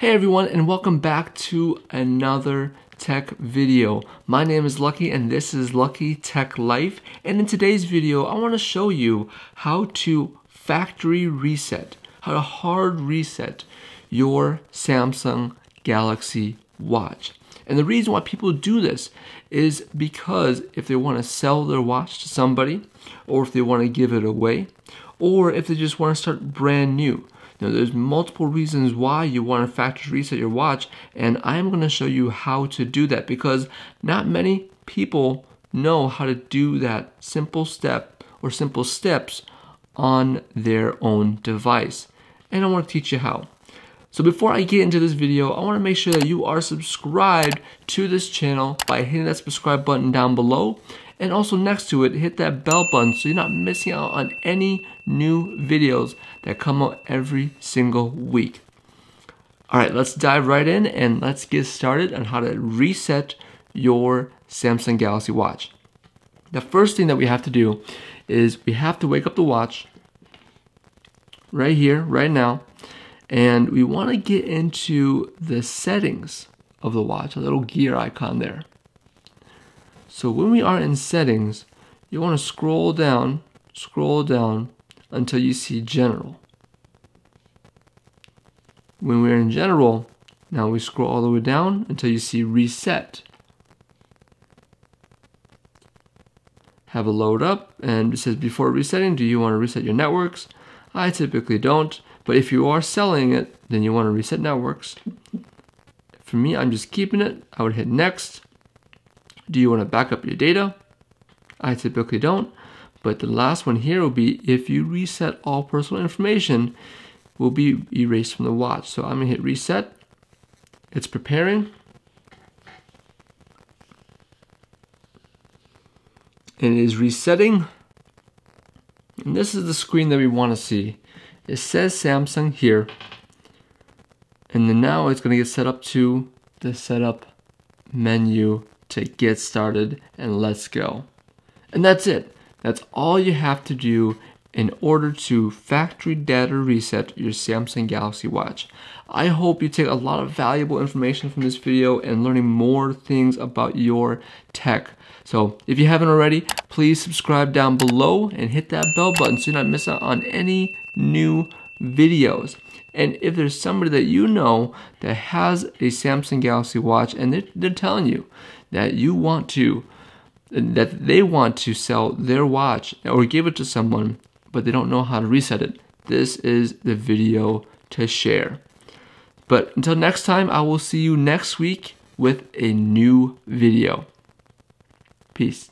Hey everyone, and welcome back to another tech video. My name is Lucky and this is Lucky Tech Life, and in today's video I want to show you how to factory reset, how to hard reset your Samsung Galaxy watch. And the reason why people do this is because if they want to sell their watch to somebody, or if they want to give it away, or if they just want to start brand new. Now, there's multiple reasons why you want to factory reset your watch, and I'm going to show you how to do that because not many people know how to do that simple step or simple steps on their own device. And I want to teach you how. So before I get into this video, I want to make sure that you are subscribed to this channel by hitting that subscribe button down below. And also next to it, hit that bell button so you're not missing out on any new videos that come out every single week. All right, let's dive right in and let's get started on how to reset your Samsung Galaxy watch. The first thing that we have to do is we have to wake up the watch right here, right now, and we want to get into the settings of the watch, a little gear icon there. So when we are in settings, you want to scroll down until you see general. When we're in general, now we scroll all the way down until you see reset. Have a load up, and it says before resetting, do you want to reset your networks? I typically don't, but if you are selling it, then you want to reset networks. For me, I'm just keeping it. I would hit next. Do you want to back up your data? I typically don't, but the last one here will be if you reset all personal information will be erased from the watch. So I'm gonna hit reset. It's preparing. And it is resetting. And this is the screen that we want to see. It says Samsung here. And then now it's gonna get set up to the setup menu to get started, and let's go. And that's it. That's all you have to do in order to factory data reset your Samsung Galaxy watch. I hope you take a lot of valuable information from this video and learning more things about your tech. So if you haven't already, please subscribe down below and hit that bell button so you don't miss out on any new videos. And if there's somebody that you know that has a Samsung Galaxy watch and they're telling you that they want to sell their watch or give it to someone, but they don't know how to reset it, this is the video to share. But until next time, I will see you next week with a new video. Peace.